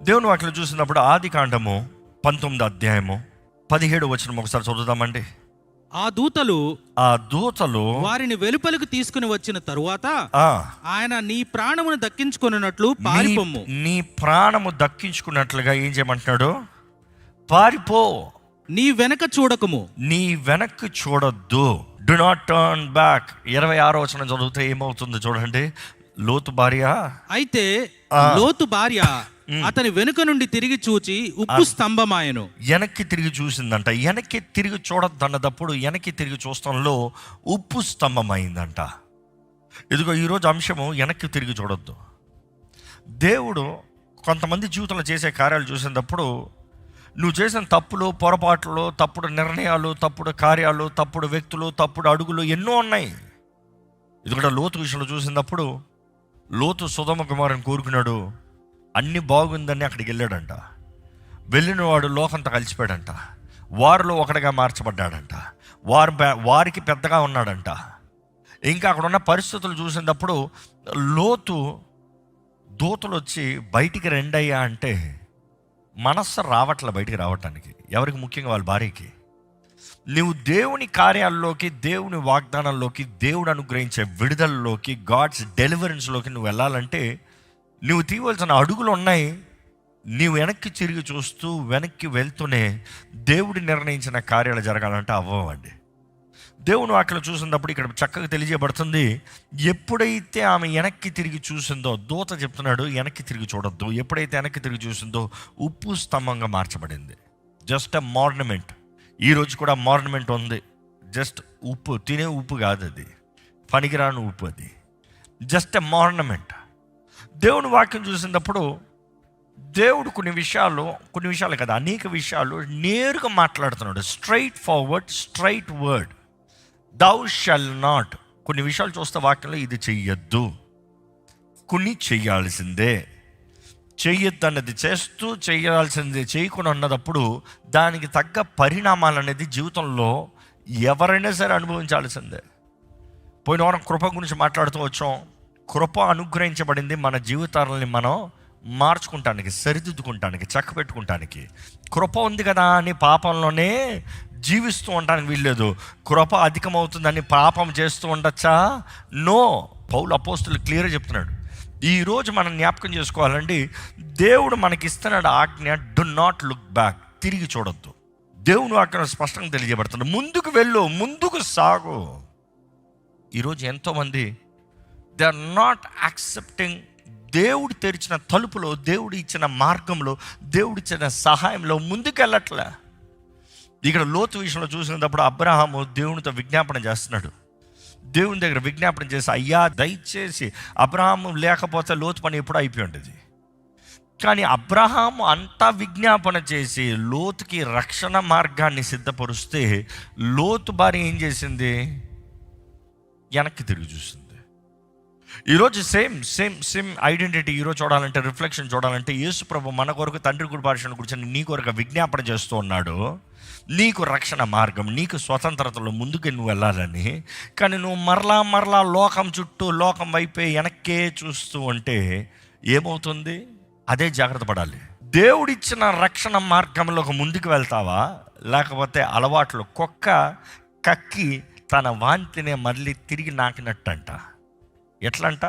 దేవుని వాక్యం చూసినప్పుడు ఆది కాండము 19 అధ్యాయము 17 వచనం ఒకసారి చదువుదామండి. ఆ దూతలు వారిని వెలుపలకు తీసుకుని వచ్చిన తరువాత ఆయన నీ ప్రాణమును దక్కించుకున్నట్లు పారిపోము. నీ ప్రాణము దక్కించుకున్నట్లుగా ఏం చేయమంటున్నాడు? పారిపో, నీ వెనక చూడకము, నీ వెనక్కి చూడొద్దు. Do not turn back. 26 వచనం చదివితే ఏమవుతుంది చూడండి. లోతు భార్య అతని వెనుక నుండి తిరిగి చూచి ఉప్పు స్తంభమాయను. వెనక్కి తిరిగి చూసిందంట. వెనక్కి తిరిగి చూడొద్దు అన్నదప్పుడు వెనక్కి తిరిగి చూస్తంలో ఉప్పు స్తంభం అయిందంట. ఇదిగో ఈరోజు అంశము వెనక్కి తిరిగి చూడొద్దు. దేవుడు కొంతమంది జీవితంలో చేసే కార్యాలు చూసినప్పుడు నువ్వు చేసిన తప్పులు, పొరపాట్లు, తప్పుడు నిర్ణయాలు, తప్పుడు కార్యాలు, తప్పుడు వ్యక్తులు, తప్పుడు అడుగులు ఎన్నో ఉన్నాయి. ఇది కూడా లోతు విషయంలో చూసినప్పుడు లోతు సొదొమ కుమారుని కోరుకున్నాడు. అన్నీ బాగుందని అక్కడికి వెళ్ళాడంట. వెళ్ళిన వాడు లోకంతో కలిసిపోయాడంట. వారిలో ఒకటిగా మార్చబడ్డాడంట. వారికి పెద్దగా ఉన్నాడంట. ఇంకా అక్కడ ఉన్న పరిస్థితులు చూసినప్పుడు లోతు దూతలు వచ్చి బయటికి రెండయ్యా అంటే మనస్సు రావట్లే బయటికి రావటానికి. ఎవరికి? ముఖ్యంగా వాళ్ళ భార్యకి. నువ్వు దేవుని కార్యాల్లోకి, దేవుని వాగ్దానాల్లోకి, దేవుడు అనుగ్రహించే విడుదలలోకి, గాడ్స్ డెలివరెన్స్లోకి నువ్వు వెళ్ళాలంటే నువ్వు తీయవలసిన అడుగులు ఉన్నాయి. నీవు వెనక్కి తిరిగి చూస్తూ వెనక్కి వెళ్తూనే దేవుడి నిర్ణయించిన కార్యాలు జరగాలంటే అవ్వండి. దేవుని వాక్యం చూసినప్పుడు ఇక్కడ చక్కగా తెలియజేయబడుతుంది. ఎప్పుడైతే ఆమె వెనక్కి తిరిగి చూసిందో, దూత చెప్తున్నాడు వెనక్కి తిరిగి చూడొద్దు. ఎప్పుడైతే వెనక్కి తిరిగి చూసిందో ఉప్పు స్తంభంగా మార్చబడింది. Just a ornament. ఈరోజు కూడా మార్నమెంట్ ఉంది. జస్ట్ ఉప్పు, తినే ఉప్పు కాదు అది, పనికిరాని ఉప్పు అది. Just a ornament. దేవుని వాక్యం చూసినప్పుడు దేవుడు కొన్ని విషయాలు కదా, అనేక విషయాలు నేరుగా మాట్లాడుతున్నాడు. Straight forward, straight word. Thou shalt not. కొన్ని విషయాలు చూస్తే వాక్యంలో ఇది చెయ్యొద్దు, కొన్ని చెయ్యాల్సిందే. చెయ్యొద్దు అన్నది చేస్తూ, చేయాల్సింది చేయకుండా ఉన్నప్పుడు దానికి తగ్గ పరిణామాలు అనేది జీవితంలో ఎవరైనా సరే అనుభవించాల్సిందే. పోయిన వారం కృప గురించి మాట్లాడుతూ వచ్చాం. కృప అనుగ్రహించబడింది మన జీవితాలని మనం మార్చుకుంటానికి, సరిదిద్దుకుంటానికి, చక్కబెట్టుకుంటానికి. కృప ఉంది కదా అని పాపంలోనే జీవిస్తూ ఉండడానికి వీల్లేదు. కృప అధికమవుతుందని పాపం చేస్తూ ఉండొచ్చా? నో. పౌలు అపోస్తులు క్లియర్గా చెప్తున్నాడు. ఈరోజు మనం జ్ఞాపకం చేసుకోవాలండి, దేవుడు మనకి ఇస్తున్నాడు ఆజ్ఞ, డు నాట్ లుక్ బ్యాక్. తిరిగి చూడొద్దు. దేవుని వాక్యం స్పష్టంగా తెలియజేయబడుతుంది. ముందుకు వెళ్ళు, ముందుకు సాగు. ఈరోజు ఎంతోమంది దే ఆర్ నాట్ యాక్సెప్టింగ్ దేవుడు తెరిచిన తలుపులో, దేవుడు ఇచ్చిన మార్గంలో, దేవుడు ఇచ్చిన సహాయంలో ముందుకు వెళ్ళట్లే. ఇక్కడ లోతు విషయంలో చూసినప్పుడు అబ్రహాము దేవునితో విజ్ఞాపన చేస్తున్నాడు. దేవుని దగ్గర విజ్ఞాపన చేసి, అయ్యా దయచేసి, అబ్రహాము లేకపోతే లోతు పని ఎప్పుడూ అయిపోయి ఉంటుంది. కానీ అబ్రహాము అంతా విజ్ఞాపన చేసి లోతుకి రక్షణ మార్గాన్ని సిద్ధపరుస్తే లోతు భార్య ఏం చేసింది? వెనక్కి తిరిగి చూసింది. ఈరోజు సేమ్ ఐడెంటిటీ ఈరోజు చూడాలంటే, రిఫ్లెక్షన్ చూడాలంటే, యేసు ప్రభు మన కొరకు తండ్రి కుడిపార్శ్వన కూర్చొని నీ కొరకు విజ్ఞాపన చేస్తూ ఉన్నాడు. నీకు రక్షణ మార్గం, నీకు స్వతంత్రతలో ముందుకు నువ్వు వెళ్ళాలని. కానీ నువ్వు మరలా లోకం చుట్టూ, లోకం వైపే వెనక్కే చూస్తూ ఉంటే ఏమవుతుంది? అదే జాగ్రత్త పడాలి. దేవుడిచ్చిన రక్షణ మార్గంలోకి ముందుకు వెళ్తావా, లేకపోతే అలవాట్లు కుక్క కక్కి తన వాంతినే మళ్ళీ తిరిగి నాకినట్టంట. ఎట్లంట?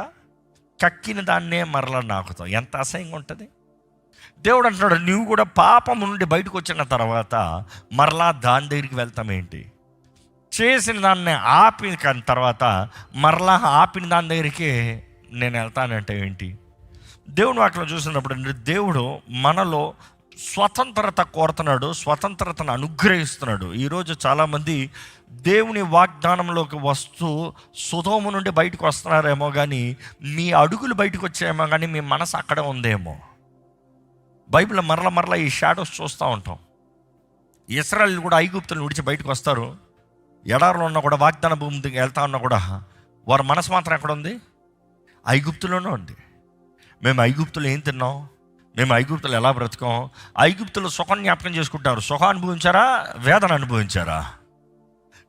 కక్కిన దాన్నే మరలా నాకుతావు. ఎంత అసహ్యంగా ఉంటుంది. దేవుడు అంటున్నాడు, నువ్వు కూడా పాపం నుండి బయటకు వచ్చిన తర్వాత మరలా దాని దగ్గరికి వెళ్తామేంటి? చేసిన దాన్ని ఆపిన తర్వాత మరలా ఆపిన దాని దగ్గరికి నేను వెళ్తానంటే ఏంటి? దేవుని వాక్యం చూసినప్పుడు దేవుడు మనలో స్వతంత్రత కోరుతున్నాడు, స్వతంత్రతను అనుగ్రహిస్తున్నాడు. ఈరోజు చాలామంది దేవుని వాగ్దానంలోకి వస్తూ సొదొమ నుండి బయటకు వస్తున్నారేమో, కానీ మీ అడుగులు బయటకు వచ్చాయేమో, కానీ మీ మనసు అక్కడే ఉందేమో. బైబిల్లో మరలా ఈ షాడోస్ చూస్తూ ఉంటాం. ఇశ్రాయేలు కూడా ఐగుప్తులను విడిచి బయటకు వస్తారు. ఎడారిలో ఉన్నా కూడా, వాగ్దాన భూమి దగ్గర వెళ్తా ఉన్నా కూడా వారి మనసు మాత్రం ఎక్కడ ఉంది? ఐగుప్తులోనే ఉంది. మేము ఐగుప్తులు ఏం తిన్నాం, మేము ఐగుప్తులు ఎలా బ్రతకాం? ఐగుప్తులు సుఖం జ్ఞాపకం చేసుకుంటారు. సుఖం అనుభవించారా? వేదన అనుభవించారా?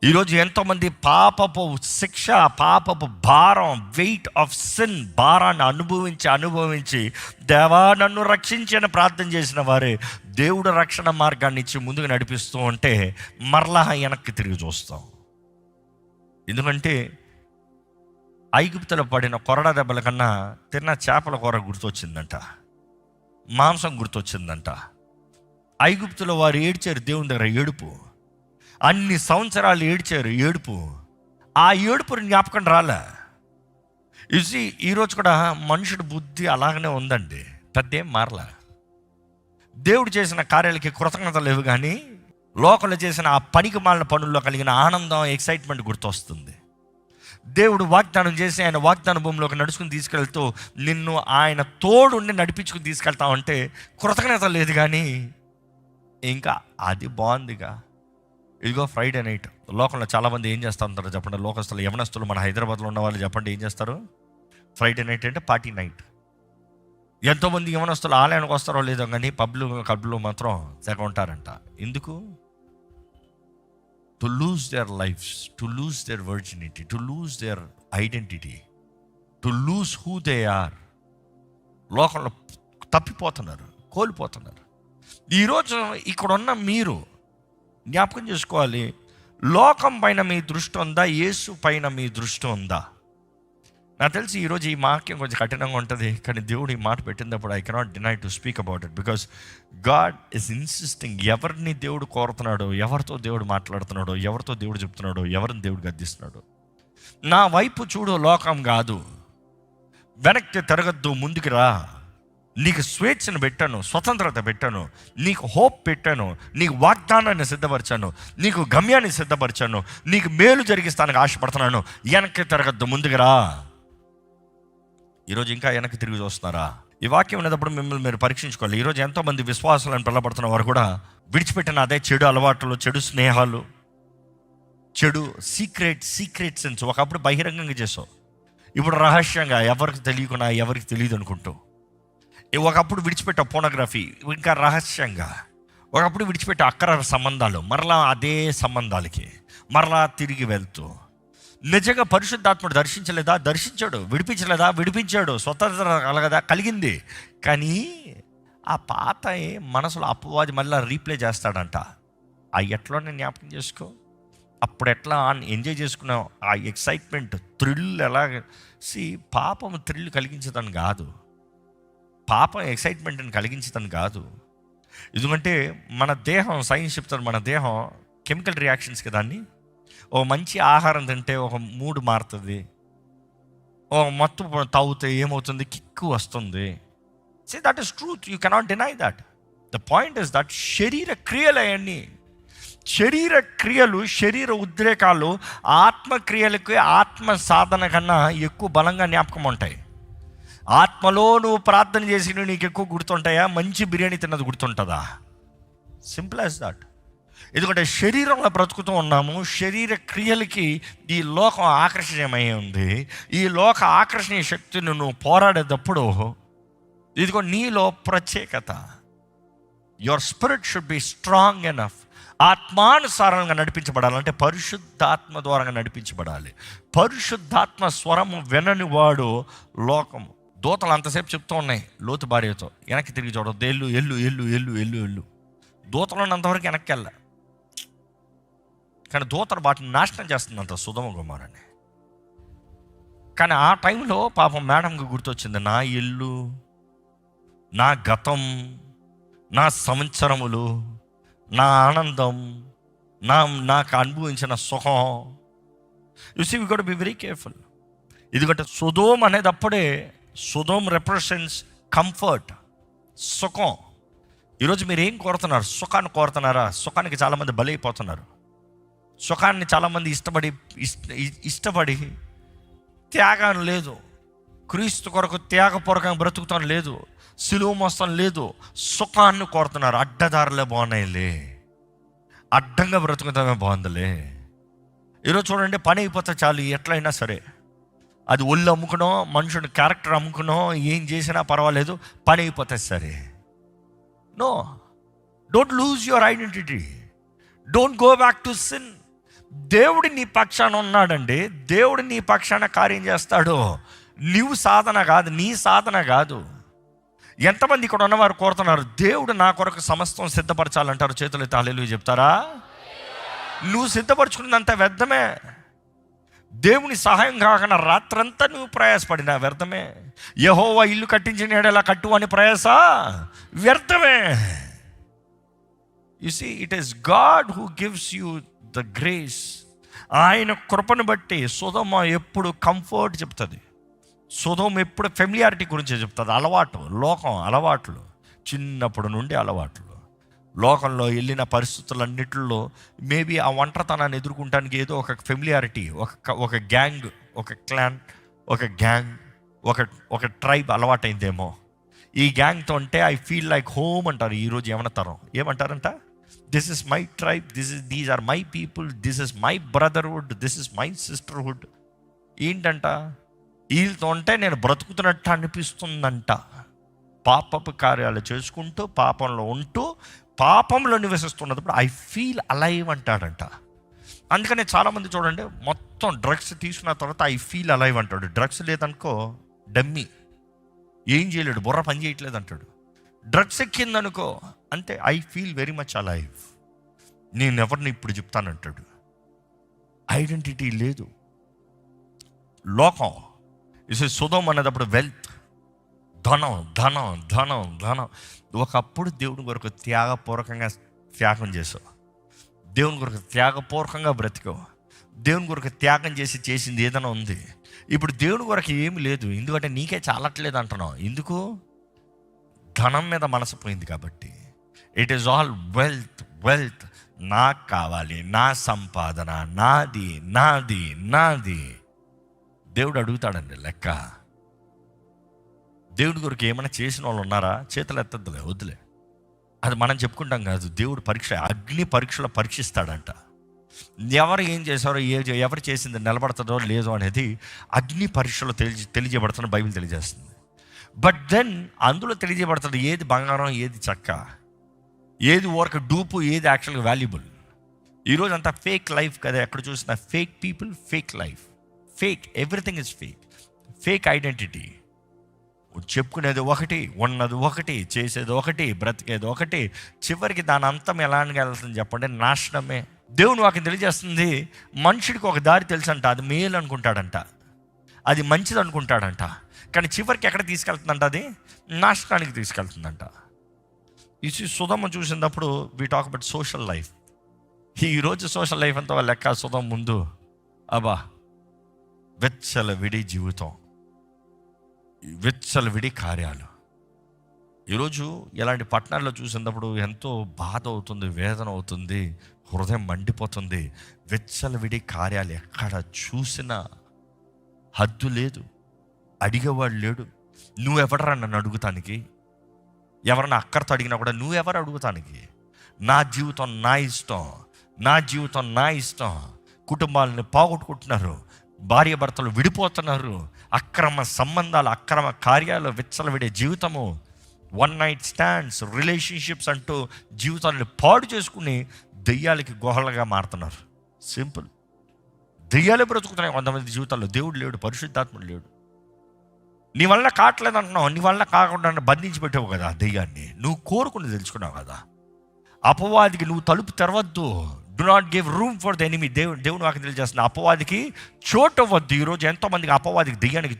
ఈరోజు ఎంతోమంది పాపపు శిక్ష, పాపపు భారం, వెయిట్ ఆఫ్ సిన్ భారాన్ని అనుభవించి దేవా నన్ను రక్షించని ప్రార్థన చేసిన వారే దేవుడు రక్షణ మార్గాన్ని ఇచ్చి ముందుకు నడిపిస్తూ ఉంటే మరలా వెనక్కి తిరిగి చూస్తాం. ఎందుకంటే ఐగుప్తులో పడిన కొరడా దెబ్బల కన్నా తిన్న చేపల కూర గుర్తొచ్చిందంట, మాంసం గుర్తొచ్చిందంట. ఐగుప్తులో వారు ఏడ్చారు దేవుని దగ్గర, ఏడుపు. అన్ని సంవత్సరాలు ఏడ్చారు, ఏడుపు. ఆ ఏడుపుని జ్ఞాపకం రాలే. చూసి ఈరోజు కూడా మనుషుడి బుద్ధి అలాగనే ఉందండి, పెద్దేం మారలే. దేవుడు చేసిన కార్యాలకి కృతజ్ఞత లేవు, కానీ లోకంలో చేసిన ఆ పనికి మాలిన పనుల్లో కలిగిన ఆనందం, ఎక్సైట్మెంట్ గుర్తొస్తుంది. దేవుడు వాగ్దానం చేసి ఆయన వాగ్దాన భూమిలోకి నడుచుకుని తీసుకెళ్తూ నిన్ను ఆయన తోడుండి నడిపించుకుని తీసుకెళ్తా ఉంటే కృతజ్ఞత లేదు, కానీ ఇంకా అది బాగుందిగా. ఇదిగో ఫ్రైడే నైట్ లోకంలో చాలామంది ఏం చేస్తూ ఉంటారు చెప్పండి, లోకస్తులు యవనస్తులు మన హైదరాబాద్లో ఉన్న వాళ్ళు చెప్పండి ఏం చేస్తారు? ఫ్రైడే నైట్ అంటే పార్టీ నైట్. ఎంతోమంది యవనస్తులు ఆలయానికి వస్తారో లేదో కానీ క్లబ్లు మాత్రం తెగ ఉంటారంట. ఎందుకు? To lose their lives, to lose their virginity, to lose their identity, to lose who they are. లోకంలో తప్పిపోతున్నారు, కోల్పోతున్నారు. ఈరోజు ఇక్కడ ఉన్న మీరు జ్ఞాపకం చేసుకోవాలి, లోకం పైన మీ దృష్టి ఉందా, యేసు పైన మీ దృష్టి ఉందా? నాకు తెలిసి ఈరోజు ఈ వాక్యం కొంచెం కఠినంగా ఉంటుంది, కానీ దేవుడు ఈ మాట పెట్టినప్పుడు I cannot deny to speak about it, because God is insisting. ఎవరిని దేవుడు కోరుతున్నాడో, ఎవరితో దేవుడు మాట్లాడుతున్నాడో, ఎవరితో దేవుడు చెప్తున్నాడో, ఎవరిని దేవుడు గద్దిస్తున్నాడో. నా వైపు చూడు, లోకం కాదు, వెనక్కి తిరగద్దు, ముందుకు రా. నీకు స్వేచ్ఛను పెట్టాను, స్వతంత్రత పెట్టాను, నీకు హోప్ పెట్టాను, నీకు వాగ్దానాన్ని సిద్ధపరిచాను, నీకు గమ్యాన్ని సిద్ధపరిచాను, నీకు మేలు జరిగిస్తానికి ఆశపడుతున్నాను. వెనక్కి తిరగద్దు, ముందుకు రా. ఈరోజు ఇంకా వెనక్కి తిరిగి చూస్తున్నారా? ఈ వాక్యం ఉన్నప్పుడు మిమ్మల్ని మీరు పరీక్షించుకోవాలి. ఈరోజు ఎంతోమంది విశ్వాసాలను పిల్లబడుతున్న వారు కూడా విడిచిపెట్టిన అదే చెడు అలవాట్లు, చెడు స్నేహాలు, చెడు సీక్రెట్ సెన్స్. ఒకప్పుడు బహిరంగంగా చేసావు, ఇప్పుడు రహస్యంగా ఎవరికి తెలియకుండా, ఎవరికి తెలియదు అనుకుంటూ. ఒకప్పుడు విడిచిపెట్టే పోనోగ్రఫీ, ఇంకా రహస్యంగా. ఒకప్పుడు విడిచిపెట్టే అక్రమ సంబంధాలు, మరలా అదే సంబంధాలకి మరలా తిరిగి వెళ్తూ. నిజంగా పరిశుద్ధాత్ముడు దర్శించలేదా? దర్శించాడు. విడిపించలేదా? విడిపించాడు. స్వతంత్రత కలిగింది. కానీ ఆ పాత మనసులో అపవాది మళ్ళీ రీప్లే చేస్తాడంట. ఆ ఎట్లోనే జ్ఞాపకం చేసుకో. అప్పుడు ఎట్లా ఎంజాయ్ చేసుకున్నావు, ఆ ఎక్సైట్మెంట్, థ్రిల్. ఎలాగ పాపం థ్రిల్ కలిగించదని కాదు, పాపం ఎక్సైట్మెంట్ని కలిగించదని కాదు. ఎందుకంటే మన దేహం, సైన్స్ చెప్తారు, మన దేహం కెమికల్ రియాక్షన్స్కి దాన్ని. ఓ మంచి ఆహారం తింటే ఒక మూడ్ మారుతుంది, ఓ మత్తు తాగితే ఏమవుతుంది, కిక్కు వస్తుంది. That is truth, you cannot deny that. The point is that శరీర క్రియలు అవన్నీ, శరీర క్రియలు, శరీర ఉద్రేకాలు ఆత్మక్రియలకు, ఆత్మ సాధన కన్నా ఎక్కువ బలంగా జ్ఞాపకం ఉంటాయి. ఆత్మలో నువ్వు ప్రార్థన చేసి నీకు ఎక్కువ గుర్తుంటాయా? మంచి బిర్యానీ తిన్నది గుర్తుంటుందా? Simple as that. ఎందుకంటే శరీరంలో బ్రతుకుతూ ఉన్నాము, శరీర క్రియలకి ఈ లోకం ఆకర్షణీయమై ఉంది. ఈ లోక ఆకర్షణీయ శక్తిని నువ్వు పోరాడేటప్పుడు ఇదిగో నీలో ప్రత్యేకత. Your spirit should be strong enough. ఆత్మానుసారంగా నడిపించబడాలంటే పరిశుద్ధాత్మ ద్వారా నడిపించబడాలి. పరిశుద్ధాత్మ స్వరము వినని వాడు లోకము. దూతలు అంతసేపు చెప్తూ ఉన్నాయి లోతు భార్యతో, వెనక్కి తిరిగి చూడొద్దు, ఎల్లు ఎల్లు ఎల్లు ఎల్లు ఎల్లు ఎల్లు. దూతలు ఉన్నంతవరకు వెనక్కి వెళ్ళ, కానీ దూతలు వాటిని నాశనం చేస్తుందంట, సుధమ కుమారాన్ని. కానీ ఆ టైంలో పాపం మేడంకి గుర్తొచ్చింది, నా ఇల్లు, నా గతం, నా సంవత్సరములు, నా ఆనందం, నాకు అనుభవించిన సుఖం. You see we got to be very careful. ఎందుకంటే సొదోమ్ అనేది అప్పుడే, సొదోమ్ రిప్రజెంట్స్ కంఫర్ట్, సుఖం. ఈరోజు మీరు ఏం కోరుతున్నారు? సుఖాన్ని కోరుతున్నారా? సుఖానికి చాలామంది బలైపోతున్నారు. సుఖాన్ని చాలామంది ఇష్టపడి త్యాగం లేదు, క్రీస్తు కొరకు త్యాగపూర్వకంగా బ్రతుకుతాం లేదు, సిలువ మోస్తాం లేదు, సుఖాన్ని కోరుతున్నారు. అడ్డదారులే బాగున్నాయిలే, అడ్డంగా బ్రతుకుతామే బాగుందిలే. ఈరోజు చూడండి, పని అయిపోతే చాలు, ఎట్లయినా సరే, అది ఒళ్ళు అమ్ముకునో, మనుషుని క్యారెక్టర్ అమ్ముకునో, ఏం చేసినా పర్వాలేదు, పని అయిపోతే సరే. No, don't lose your identity, don't go back to sin. దేవుడు నీ పక్షాన ఉన్నాడండి. దేవుడు నీ పక్షాన కార్యం చేస్తాడు. నీవు సాధన కాదు, నీ సాధన కాదు. ఎంతమంది ఇక్కడ ఉన్నవారు కోరుతున్నారు, దేవుడు నా కొరకు సమస్తం సిద్ధపరచాలంటారు? చేతులు ఎత్తి హల్లెలూయా చెప్తారా? నువ్వు సిద్ధపరచుకున్నంత వ్యర్థమే. దేవుని సహాయం కాకుండా రాత్రంతా నువ్వు ప్రయాసపడినా వ్యర్థమే. యెహోవా ఇల్లు కట్టించిన యెడల కట్టు అని ప్రయాస వ్యర్థమే. You see, it is God who gives you the grace. ఆయన కృపను బట్టి సొదొమ ఎప్పుడు కంఫర్ట్ చెప్తుంది. సొదొమ ఎప్పుడు ఫెమిలియారిటీ గురించి చెప్తుంది. అలవాటు, లోకం అలవాట్లు, చిన్నప్పటి నుండి అలవాట్లు. లోకంలో వెళ్ళిన పరిస్థితులన్నిటిలో మేబీ ఆ ఒంటరితనాన్ని ఎదుర్కొంటానికి ఏదో ఒక ఫెమిలియారిటీ, ఒక గ్యాంగ్, ఒక క్లాన్, ఒక గ్యాంగ్, ఒక ట్రైబ్ అలవాటైందేమో. ఈ గ్యాంగ్తో అంటే ఐ ఫీల్ లైక్ హోమ్ అంటారు. ఈరోజు ఏమంటారంట? This is my tribe, these are my people, this is my brotherhood, this is my sisterhood. ఏంటంట? వీళ్ళతో ఉంటే నేను బ్రతుకుతున్నట్టు అనిపిస్తుందంట. పాపపు కార్యాలు చేసుకుంటూ, పాపంలో ఉంటూ, పాపంలో నివసిస్తున్నప్పుడు ఐ ఫీల్ అలైవ్ అంటాడంట. అందుకనే చాలామంది చూడండి, మొత్తం డ్రగ్స్ తీసుకున్న తర్వాత ఐ ఫీల్ అలైవ్ అంటాడు. డ్రగ్స్ లేదనుకో డమ్మీ, ఏం చేయలేడు, బుర్ర పని చేయట్లేదు అంటాడు. డ్రగ్స్ ఎక్కిందనుకో అంటే I feel very much alive, నేను ఎవరిని ఇప్పుడు చెప్తానంటాడు. ఐడెంటిటీ లేదు. లోకం ఇస్ సొదొమ అనేటప్పుడు వెల్త్, ధనం ధనం ధనం ధనం. ఒకప్పుడు దేవుని కొరకు త్యాగపూర్వకంగా త్యాగం చేసావు, దేవుని కొరకు త్యాగపూర్వకంగా బ్రతికావు, దేవుని కొరకు త్యాగం చేసింది ఏదైనా ఉంది. ఇప్పుడు దేవుని కొరకు ఏమి లేదు, ఎందుకంటే నీకే చాలట్లేదు అంటున్నావు. ఎందుకు? ధనం మీద మనసు పోయింది కాబట్టి. It is all wealth wealth. నాకు కావాలి, నా సంపాదన నాది నాది నాది. దేవుడు అడుగుతాడండి లెక్క. దేవుడి కొరకు ఏమైనా చేసిన వాళ్ళు ఉన్నారా? చేతులు ఎత్తద్దులే, వద్దులే. అది మనం చెప్పుకుంటాం కాదు. దేవుడు పరీక్ష, అగ్ని పరీక్షలో పరీక్షిస్తాడంట. ఎవరు ఏం చేశారో, ఎవరు చేసింది నిలబడుతుందో లేదో అనేది అగ్ని పరీక్షలో తెలియజేయబడుతున్న బైబిల్ తెలియజేస్తుంది. బట్ దెన్ అందులో తెలియజేయబడుతుంది ఏది బంగారం, ఏది చెక్క, ఏది ఊరక డూపు, ఏది యాక్చువల్గా వాల్యుబుల్. ఈరోజు అంతా ఫేక్ లైఫ్ కదా. ఎక్కడ చూసినా fake people, fake life, fake everything is fake. Fake identity. చెప్పుకునేది ఒకటి, ఉన్నది ఒకటి, చేసేది ఒకటి, బ్రతికేది ఒకటి. చివరికి దాని అంతం ఎలాంటి వెళ్తుంది చెప్పండి? నాశనమే. దేవుని వాక్యం తెలియజేస్తుంది, మనుషుడికి ఒక దారి తెలుసంట, అది మేలు అనుకుంటాడంట, అది మంచిది అనుకుంటాడంట. కానీ చివరికి ఎక్కడ తీసుకెళ్తుందంట? అది నాశనానికి తీసుకెళ్తుందంట. ఈ సొదొమ చూసినప్పుడు we talk about social life. ఈరోజు సోషల్ లైఫ్ అంతా లెక్క. సొదొమ ముందు అబ్బా వెచ్చల విడి జీవితం, వెచ్చల విడి కార్యాలు. ఈరోజు ఇలాంటి పట్టణాల్లో చూసినప్పుడు ఎంతో బాధ అవుతుంది, వేదన అవుతుంది, హృదయం మండిపోతుంది. వెచ్చల విడి కార్యాలు ఎక్కడ చూసినా. హద్దు లేదు, అడిగేవాడు లేడు. నువ్వెవడరా నన్ను అడుగుతానికి? ఎవరన్నా అక్కడితో అడిగినా కూడా నువ్వెవరు అడుగుతానికి? నా జీవితం నా ఇష్టం, నా జీవితం నా ఇష్టం. కుటుంబాలను పోగొట్టుకుంటున్నారు, భార్య భర్తలు విడిపోతున్నారు, అక్రమ సంబంధాలు, అక్రమ కార్యాలు, విచ్చలవిడే జీవితము, వన్ నైట్ స్టాండ్స్, రిలేషన్షిప్స్ అంటూ జీవితాలను పాడు చేసుకుని దెయ్యాలకి గుహలుగా మారుతున్నారు. సింపుల్. దెయ్యాలే బ్రతుకుతున్నాయి కొంతమంది జీవితాల్లో. దేవుడు లేడు, పరిశుద్ధాత్ముడు లేడు. నీ వల్ల కావట్లేదు అంటున్నావు, నీ వల్ల కాకుండా బంధించి పెట్టావు కదా దెయ్యాన్ని. నువ్వు కోరుకుని తెలుసుకున్నావు కదా. అపవాదికి నువ్వు తలుపు తెరవద్దు. Do not give room for the enemy. దేవుడు వాక్యం తెలియజేస్తున్నా, అపవాదికి చోటు అవ్వద్దు. ఈరోజు ఎంతోమందికి అపవాదికి, దెయ్యానికి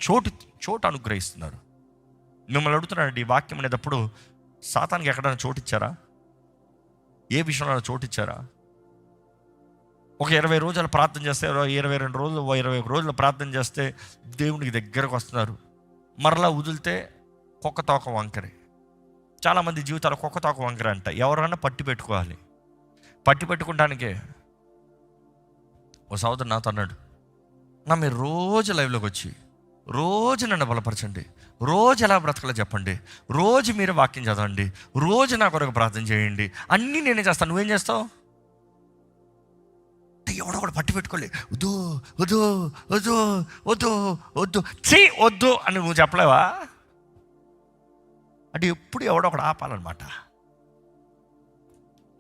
చోటు అనుగ్రహిస్తున్నారు. మిమ్మల్ని అడుగుతున్నానండి, ఈ వాక్యం అనేటప్పుడు సాతానికి ఎక్కడైనా చోటు ఇచ్చారా? ఏ విషయంలో చోటు ఇచ్చారా? ఒక 20 రోజులు ప్రార్థన చేస్తే, 22 రోజులు, 21 రోజులు ప్రార్థన చేస్తే దేవునికి దగ్గరకు వస్తున్నారు. మరలా వదిలితే కుక్క తోక వంకరే. చాలామంది జీవితాలు కుక్క తోక వంకరే అంట. ఎవరైనా పట్టి పెట్టుకోవాలి. పట్టి పెట్టుకోవడానికే ఓ సోదరుడు నాతో అన్నాడు, మీరు రోజు లైవ్లోకి వచ్చి రోజు నన్ను బలపరచండి, రోజు ఎలా బ్రతకాలో చెప్పండి, రోజు మీరు వాక్యం చదవండి, రోజు నా కొరకు ప్రార్థన చేయండి, అన్నీ నేనే చేస్తాను, నువ్వేం చేస్తావు? ఎవడో కూడా పట్టి పెట్టుకోలే, వద్దు వద్దు వద్దు వద్దు వద్దు చీ వద్దు అని నువ్వు చెప్పలేవా? అంటే ఎప్పుడు ఎవడో ఒకడు ఆపాలన్నమాట.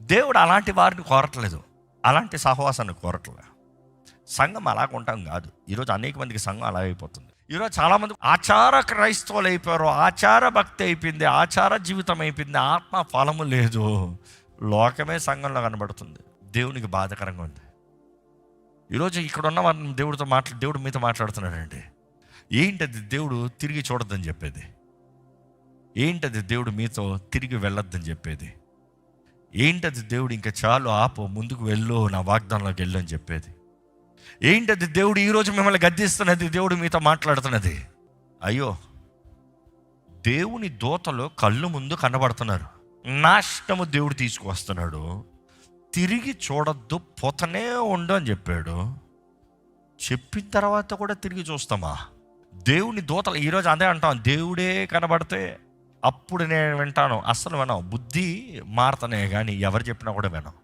దేవుడు అలాంటి వారిని కోరట్లేదు, అలాంటి సహవాసాన్ని కోరట్లేదు. సంఘం అలాగ ఉంటాం కాదు. ఈరోజు అనేక మందికి సంఘం అలా అయిపోతుంది. ఈరోజు చాలామంది ఆచార క్రైస్తవులు అయిపోయారు, ఆచార భక్తి అయిపోయింది, ఆచార జీవితం అయిపోయింది, ఆత్మ ఫలము లేదు. లోకమే సంఘంలో కనబడుతుంది. దేవునికి బాధకరంగా ఉంది. ఈరోజు ఇక్కడ ఉన్న వారిని దేవుడు మీతో మాట్లాడుతున్నాడండి. ఏంటది దేవుడు తిరిగి చూడొద్దని చెప్పేది? ఏంటది దేవుడు మీతో తిరిగి వెళ్ళొద్దని చెప్పేది? ఏంటది దేవుడు ఇంకా చాలు ఆపు, ముందుకు వెళ్ళు, నా వాగ్దానంలోకి వెళ్ళు అని చెప్పేది? ఏంటది దేవుడు ఈరోజు మిమ్మల్ని గద్దిస్తున్నది, దేవుడు మీతో మాట్లాడుతున్నది? అయ్యో, దేవుని దూతలు కళ్ళు ముందు కనబడుతున్నారు, నాశనము దేవుడు తీసుకువస్తున్నాడు, తిరిగి చూడొద్దు, పోతనే ఉండు అని చెప్పాడు. చెప్పిన తర్వాత కూడా తిరిగి చూస్తామా? దేవుని దూతలు ఈరోజు అదే అంటాం, దేవుడే కనబడితే అప్పుడు నేను వింటాను. అస్సలు వినాం, బుద్ధి మారుతానే కానీ ఎవరు చెప్పినా కూడా వినాం.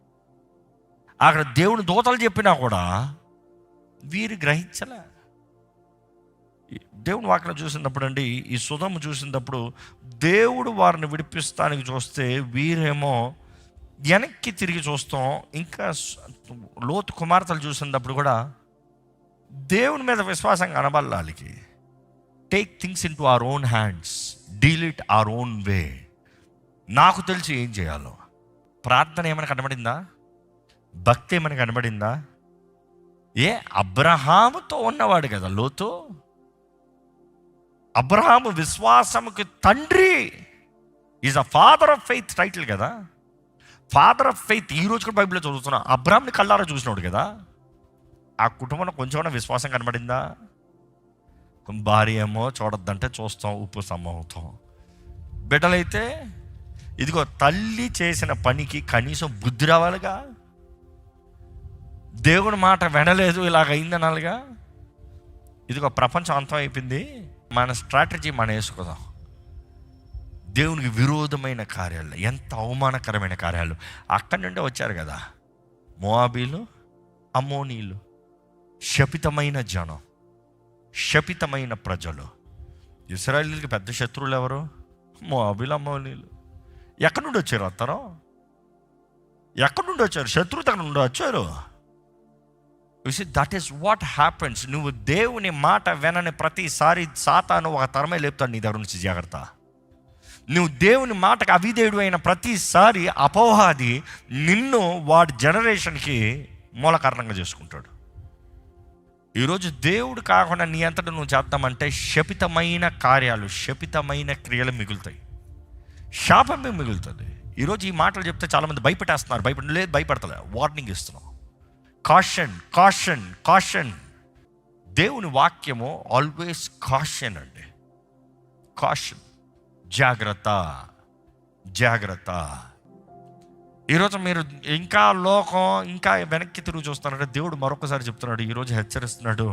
అక్కడ దేవుని దూతలు చెప్పినా కూడా వీరు గ్రహించలే. దేవుని వాక్యం చూసినప్పుడు అండి, ఈ సుధము చూసినప్పుడు దేవుడు వారిని విడిపిస్తానికి చూస్తే వీరేమో వెనక్కి తిరిగి చూస్తాం. ఇంకా లోతు కుమార్తెలు చూసినప్పుడు కూడా దేవుని మీద విశ్వాసం కనబడాలి. వాళ్ళకి take things in to our own hands, deal it our own way. నాకు తెలిసి ఏం చేయాలో. ప్రార్థన ఏమైనా కనబడిందా? భక్తి ఏమైనా కనబడిందా? అబ్రహాముతో ఉన్నవాడు కదా లోతు. అబ్రహాము విశ్వాసముకి తండ్రి, is a father of faith title కదా. ఫాదర్ ఆఫ్ ఫెయిత్ ఈ రోజు కూడా బైబిల్లో చదువుతున్నా. అబ్రహాంని కళ్ళారా చూసినాడు కదా. ఆ కుటుంబంలో కొంచెం విశ్వాసం కనబడిందా? భార్య ఏమో చూడొద్దంటే చూస్తాం, ఉప్పు సమ్మవుతాం. బిడ్డలైతే ఇదిగో తల్లి చేసిన పనికి కనీసం బుద్ధి రావాలిగా. దేవుని మాట వినలేదు, ఇలాగ అయిందనాలిగా. ఇదిగో ప్రపంచం అంతం అయిపోయింది, మన స్ట్రాటజీ మనం వేసుకుందాం. దేవునికి విరోధమైన కార్యాలు, ఎంత అవమానకరమైన కార్యాలు. అక్కడి నుండే వచ్చారు కదా మోయాబీలు, అమ్మోనీలు. శపితమైన జనం, శపితమైన ప్రజలు. ఇశ్రాయేలీయులకి పెద్ద శత్రువులు ఎవరు? మోయాబీలు, అమ్మోనీలు. ఎక్కడి నుండి వచ్చారు? అత్తరం ఎక్కడి నుండి వచ్చారు? శత్రువు దగ్గర నుండి వచ్చారు. That is what happens. నువ్వు దేవుని మాట వినని ప్రతిసారి సాతాను ఒక తరమే లేపుతాడు నీ దగ్గర నుంచి. జాగ్రత్త. నువ్వు దేవుని మాటకు అవిధేయుడు అయిన ప్రతిసారి అపవాది నిన్ను వాడి జనరేషన్కి మూల కారణంగా చేసుకుంటాడు. ఈరోజు దేవుడు కాకుండా నీ అంతటా నువ్వు చేద్దామంటే శపితమైన కార్యాలు, శపితమైన క్రియలు మిగులుతాయి, శాపమే మిగులుతుంది. ఈరోజు ఈ మాటలు చెప్తే చాలామంది భయపెట్టేస్తున్నారు. లేదు, భయపడతలే, వార్నింగ్ ఇస్తున్నాం. Caution, caution, caution. దేవుని వాక్యము ఆల్వేస్ కాషన్ అండి. కాషన్, జాగ్రత్త, జాగ్రత్త. ఈరోజు మీరు ఇంకా లోకం ఇంకా వెనక్కి తిరిగి చూస్తున్నారంటే దేవుడు మరొకసారి చెప్తున్నాడు, ఈరోజు హెచ్చరిస్తున్నాడు.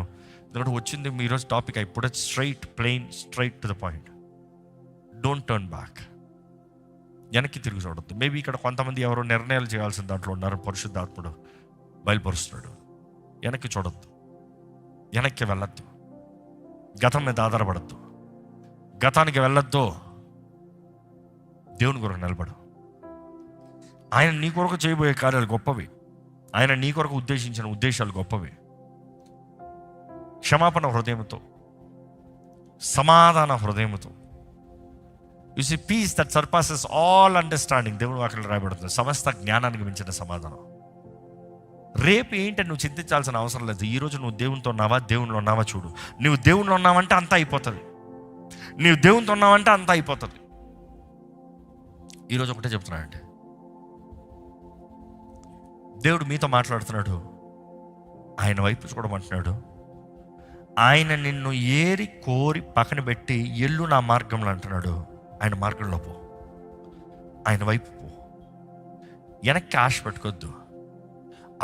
ఎందుకంటే వచ్చింది ఈరోజు టాపిక్ ఇప్పుడే straight, plain, straight to the point. Don't turn back. వెనక్కి తిరిగి చూడొద్దు. మేబీ ఇక్కడ కొంతమంది ఎవరో నిర్ణయాలు చేయాల్సిన దాంట్లో ఉన్నారు. పరిశుద్ధాత్ముడు బయలుపరుస్తున్నాడు. వెనక్కి చూడొద్దు, వెనక్కి వెళ్ళొద్దు, గతం మీద ఆధారపడద్దు, గతానికి వెళ్ళొద్దు. దేవుని కొరకు నిలబడు. ఆయన నీ కొరకు చేయబోయే కార్యాలు గొప్పవి. ఆయన నీ కొరకు ఉద్దేశించిన ఉద్దేశాలు గొప్పవి. క్షమాపణ హృదయంతో, సమాధాన హృదయంతో. You see peace that surpasses all understanding. దేవుని వాక్యంలో రాయబడుతుంది, సమస్త జ్ఞానానికి మించిన సమాధానం. రేపు ఏంటంటే నువ్వు చింతించాల్సిన అవసరం లేదు. ఈరోజు నువ్వు దేవునితో ఉన్నావా, దేవునిలో ఉన్నావా చూడు. నువ్వు దేవునిలో ఉన్నావంటే అంతా అయిపోతుంది. నువ్వు దేవునితో ఉన్నావంటే అంతా అయిపోతుంది. ఈరోజు ఒకటే చెప్తున్నానండి, దేవుడు మీతో మాట్లాడుతున్నాడు. ఆయన వైపు చూడమంటున్నాడు. ఆయన నిన్ను ఏరి కోరి పక్కన పెట్టి ఎల్లు నా మార్గంలో అంటున్నాడు. ఆయన మార్గంలో పో, ఆయన వైపు పో. వెనక్కి ఆశ పెట్టుకోవద్దు.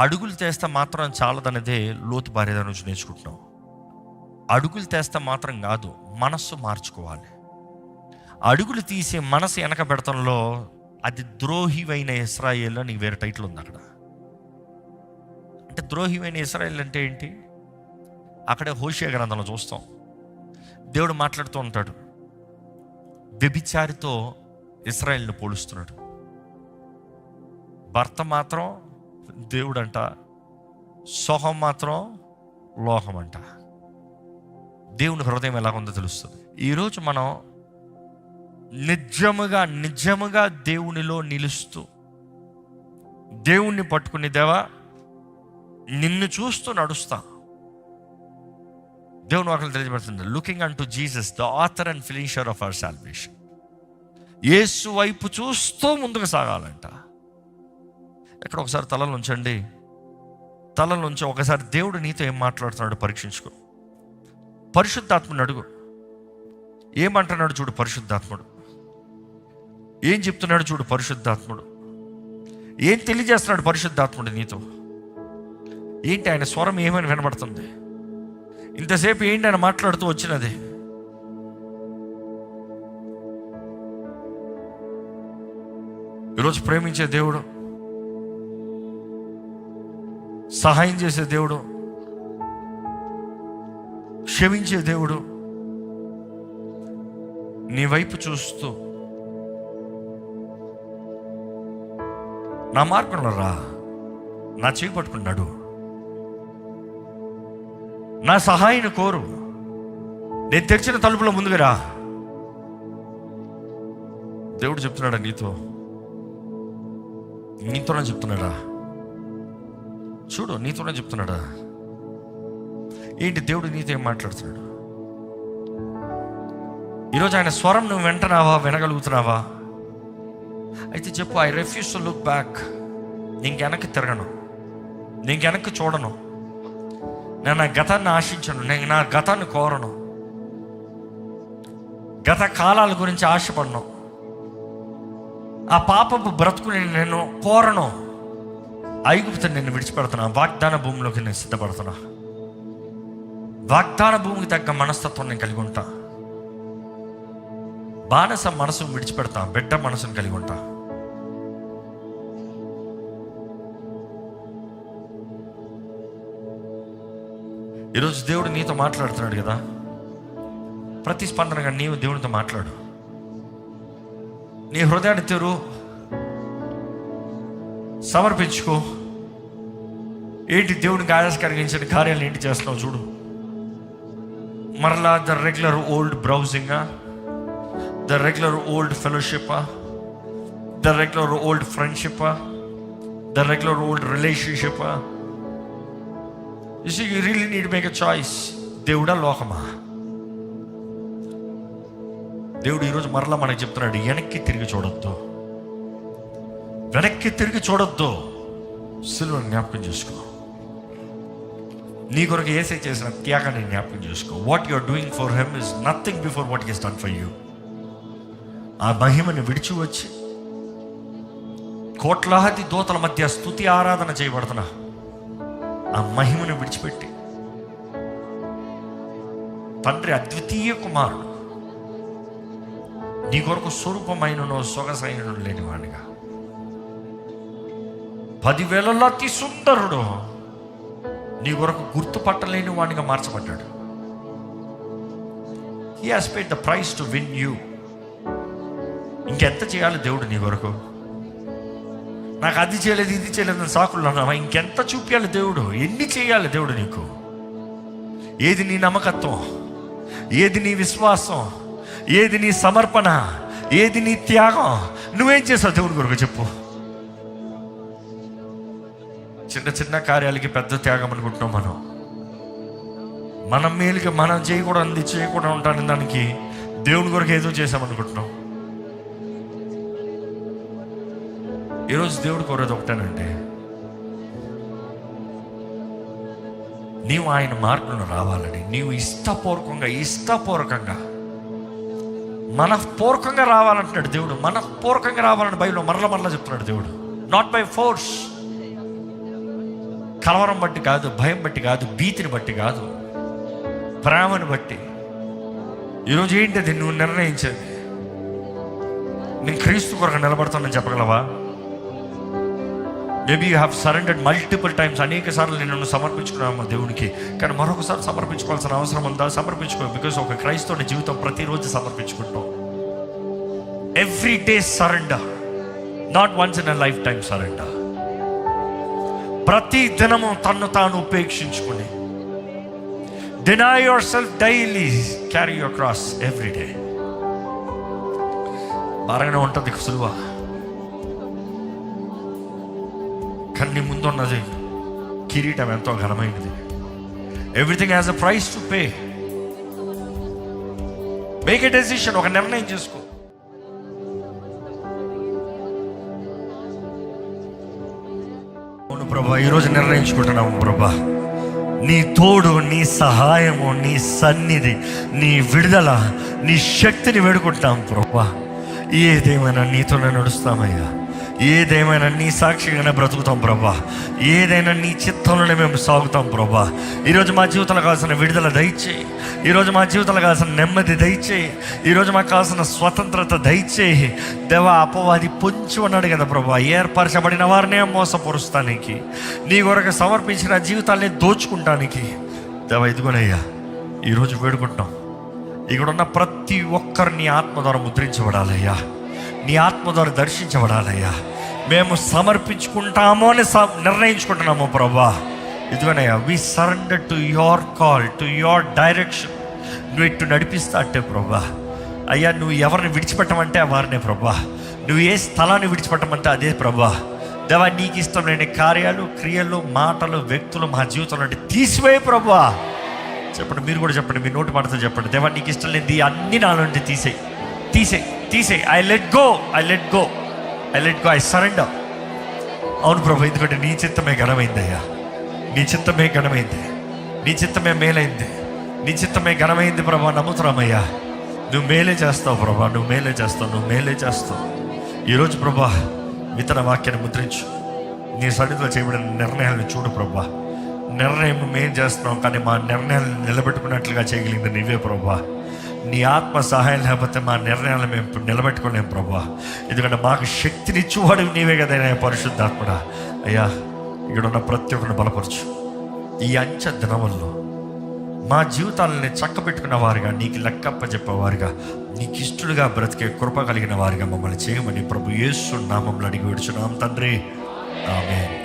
అడుగులు తెస్తే మాత్రం చాలదనేదే లోతు భార్య నుంచి నేర్చుకుంటున్నావు. అడుగులు తెస్తే మాత్రం కాదు, మనస్సు మార్చుకోవాలి. అడుగులు తీసి మనసు వెనక పెడతంలో అది ద్రోహివైన ఇశ్రాయేల్ అని వేరే టైటిల్ ఉంది అక్కడ. అంటే ద్రోహివైన ఇశ్రాయేల్ అంటే ఏంటి? అక్కడే హోషేయ గ్రంథంలో చూస్తాం. దేవుడు మాట్లాడుతూ ఉంటాడు, వ్యభిచారితో ఇశ్రాయేల్ని పోలుస్తున్నాడు. భర్త మాత్రం దేవుడంట, సోహం మాత్రం లోకం అంట. దేవుని హృదయం ఎలా ఉందో తెలుస్తుంది. ఈరోజు మనం నిజముగా దేవునిలో నిలుస్తూ దేవుణ్ణి పట్టుకుని, దేవా నిన్ను చూస్తూ నడుస్తా. దేవుని వాక్యం తెలియజేస్తుంది, looking unto Jesus the author and finisher of our salvation. Yesu వైపు చూస్తూ ముందుకు సాగాలంట. ఎక్కడ ఒకసారి తలలు ఉంచండి. తలల నుంచి ఒకసారి దేవుడు నీతో ఏం మాట్లాడుతున్నాడు పరీక్షించుకో. పరిశుద్ధాత్ముడు అడుగు, ఏమంటున్నాడు చూడు. పరిశుద్ధాత్ముడు ఏం చెప్తున్నాడు చూడు. పరిశుద్ధాత్ముడు ఏం తెలియజేస్తున్నాడు. పరిశుద్ధాత్ముడు నీతో ఏంటి, ఆయన స్వరం ఏమని వినబడుతుంది? ఇంతసేపు ఏంటి ఆయన మాట్లాడుతూ వచ్చినది? ఈరోజు ప్రేమించే దేవుడు, సహాయం చేసే దేవుడు, క్షమించే దేవుడు నీ వైపు చూస్తూ, నా మార్గంలో రా, నా చేయి పట్టుకున్నాడు, నా సహాయాన్ని కోరు, నేను తెరిచిన తలుపులో ముందుకు రా. దేవుడు చెప్తున్నాడా నీతోనే చెప్తున్నాడా? చూడు, నీతోనే చెప్తున్నాడా? ఏంటి దేవుడు నీతో ఏం మాట్లాడుతున్నాడు? ఈరోజు ఆయన స్వరం నువ్వు వినగలుగుతున్నావా? అయితే చెప్పు, I refuse to look back. నేను వెనక్కి తిరగను, నేను వెనక్కి చూడను, నేను నా గతాన్ని ఆశించను, నేను నా గతాన్ని కోరను, గత కాలాల గురించి ఆశపడను, ఆ పాపపు బ్రతుకుని నేను కోరను. ఐగుప్తుని నేను విడిచిపెడుతున్నా, వాగ్దాన భూమిలోకి నేను సిద్ధపడుతున్నా. వాగ్దాన భూమికి తగ్గ మనస్తత్వం నేను కలిగి ఉంటా. బానిస మనసును విడిచిపెడతా, బిడ్డ మనసును కలిగి ఉంటా. ఈరోజు దేవుడు నీతో మాట్లాడుతున్నాడు కదా. ప్రతిస్పందనగా నీవు దేవునితో మాట్లాడు. నీ హృదయాన్ని తెరు, సమర్పించుకో. ఏంటి దేవునికి ఆయాస కలిగించిన కార్యాలు ఏంటి చేస్తున్నావు చూడు. మరలా ద రెగ్యులర్ ఓల్డ్ బ్రౌజింగా, ద రెగ్యులర్ ఓల్డ్ ఫెలోషిప్పా, ద రెగ్యులర్ ఓల్డ్ ఫ్రెండ్షిప్పా, ద రెగ్యులర్ ఓల్డ్ రిలేషన్షిప్పా? You really need to make a choice. దేవుడా లోకమా? దేవుడు ఈరోజు మరలా మనకు చెప్తున్నాడు, వెనక్కి తిరిగి చూడొద్దు. సిలువను జ్ఞాపకం చేసుకో. నీ కొరకు యేసయ్య చేసిన త్యాగాన్ని జ్ఞాపకం చేసుకో. What you are doing for him is nothing before what he has done for you. ఆ మహిమను విడిచి వచ్చి కోట్లాది దూతల మధ్య స్తుతి ఆరాధన చేయబడుతున్నా ఆ మహిమను విడిచిపెట్టి, తండ్రి అద్వితీయ కుమారుడు నీ కొరకు స్వరూపమైనను సొగసైనను లేనివాడిగా, 10,000 అతి సుందరుడు నీ కొరకు గుర్తుపట్టలేని వాడిగా మార్చబడ్డాడు. He has paid the price to win you. ఇంకెంత చేయాలి దేవుడు నీ కొరకు? నాకు అది చేయలేదు, ఇది చేయలేదు అని సాకులు అన్నావా? ఇంకెంత చూపించాలి దేవుడు? ఎన్ని చేయాలి దేవుడు నీకు? ఏది నీ నమ్మకత్వం? ఏది నీ విశ్వాసం? ఏది నీ సమర్పణ? ఏది నీ త్యాగం? నువ్వేం చేసావు దేవుడి కొరకు చెప్పు. చిన్న చిన్న కార్యాలకి పెద్ద త్యాగం అనుకుంటున్నాం. మనం మేలుగా మనం చేయకూడదు ఉంటాను దానికి దేవుని కొరకు ఏదో చేసామనుకుంటున్నాం. ఈరోజు దేవుడు కోరేది ఒకటేనండి, నీవు ఆయన మార్గంలో రావాలని. నీవు ఇష్టపూర్వకంగా మనఃపూర్వకంగా రావాలంటున్నాడు దేవుడు. మనఃపూర్వకంగా రావాలని బైబిల్లో మరలా చెప్తున్నాడు దేవుడు. Not by force. కలవరం బట్టి కాదు, భయం బట్టి కాదు, భీతిని బట్టి కాదు, ప్రేమను బట్టి. ఈరోజు ఏంటది నువ్వు నిర్ణయించేది? నేను క్రీస్తు కొరకు నిలబడతానని చెప్పగలవా? Maybe you have surrendered multiple times. అనేక సార్లు నేను సమర్పించుకున్నాము దేవునికి, కానీ మరొకసారి సమర్పించుకోవాల్సిన అవసరం ఉందా? సమర్పించుకో. బికాస్ ఒక క్రైస్తవుని జీవితం ప్రతిరోజు సమర్పించుకుంటాం. Every day surrender, not once in a lifetime surrender. ప్రతి దినము తన్ను తాను ఉపేక్షించుకుని Deny yourself daily. Carry your cross every day. భారంగానే ఉంటుంది సులువ, కానీ ముందున్నది కిరీటం ఎంతో ఘనమైనది. Everything has a price to pay. Make a decision, ఒక నిర్ణయం చేసుకో. అవును ప్రభా, ఈరోజు నిర్ణయించుకుంటున్నాము ప్రభా, నీ తోడు, నీ సహాయము, నీ సన్నిధి, నీ విడుదల, నీ శక్తిని వేడుకుంటాం ప్రభా. ఏదేమైనా నీతోనే నడుస్తామయ్యా, ఏదేమైనా నీ సాక్షిగానే బ్రతుకుతాం ప్రభా, ఏదైనా నీ చిత్తంలోనే మేము సాగుతాం ప్రభా. ఈరోజు మా జీవితంలో కావాల్సిన విడుదల దయచేయి, ఈరోజు మా జీవితంలో కావాల్సిన నెమ్మది దయచేయి, ఈరోజు మాకు కావాల్సిన స్వతంత్రత దయచేయి. దేవా, అపవాది పొంచి ఉన్నాడు కదా ప్రభా, ఏర్పరచబడిన వారినే మోసపరుస్తానికి, నీ కొరకు సమర్పించిన జీవితాన్ని దోచుకుంటానికి. దేవా, ఇదిగోనయ్యా ఈరోజు వేడుకుంటాం, ఇక్కడ ఉన్న ప్రతి ఒక్కరిని ఆత్మ ద్వారా ముద్రించబడాలయ్యా, నీ ఆత్మ ద్వారా దర్శించబడాలయ్యా. మేము సమర్పించుకుంటాము అని నిర్ణయించుకుంటున్నాము ప్రభా. ఇదిగోనయ్యా, we surrender to your call, to your direction. నువ్వు ఇటు నడిపిస్తా అంటే ప్రభా, అయ్యా నువ్వు ఎవరిని విడిచిపెట్టమంటే వారినే ప్రభా, నువ్వు ఏ స్థలాన్ని విడిచిపెట్టమంటే అదే ప్రభా. దేవా, నీకు ఇష్టం లేని కార్యాలు, క్రియలు, మాటలు, వ్యక్తులు మా జీవితంలో అంటే తీసివేయి ప్రభా. చెప్పండి, మీరు కూడా చెప్పండి, మీ నోటి మాటతో చెప్పండి. దేవా, నీకు ఇష్టం లేనిది అన్ని నాలో నుండి తీసేయి, తీసేయి, తీసేయి. I let go, I let go, I let go, I surrender. అవును ప్రభా, ఎందుకంటే నీ చిత్తమే ఘనమైంది అయ్యా, నీ చిత్తమే ఘనమైంది, నీ చిత్తమే మేలైంది, నీ చిత్తమే ఘనమైంది ప్రభా. నమ్ముతున్నామయ్యా, నువ్వు మేలే చేస్తావు ప్రభా, నువ్వు మేలే చేస్తావు, నువ్వు మేలే చేస్తావు. ఈరోజు ప్రభా విత్తన వాక్యాన్ని ముద్రించు, నీ సన్నిధిలో చేయబడిన నిర్ణయాలను చూడు ప్రభా. నిర్ణయం మేం చేస్తున్నాం, కానీ మా నిర్ణయాలను నిలబెట్టుకున్నట్లుగా చేయగలిగింది నీవే ప్రభా. నీ ఆత్మ సహాయం లేకపోతే మా నిర్ణయాలను మేము నిలబెట్టుకోలేము ప్రభా. ఎందుకంటే మాకు శక్తినిచ్చువాడు నీవే కదా పరిశుద్ధాత్మడా. అయ్యా, ఇక్కడ ఉన్న ప్రతి ఒక్కరిని బలపరచు. ఈ అంచె దినముల్లో మా జీవితాలని చక్కబెట్టుకున్న వారుగా, నీకు లెక్కప్ప చెప్పేవారుగా, నీకు ఇష్టలుగా బ్రతికే కృప కలిగిన వారుగా మమ్మల్ని చేయమని ప్రభు యేసు నామములో అడిగి విడుచున్నాం తండ్రి. ఆమేన్.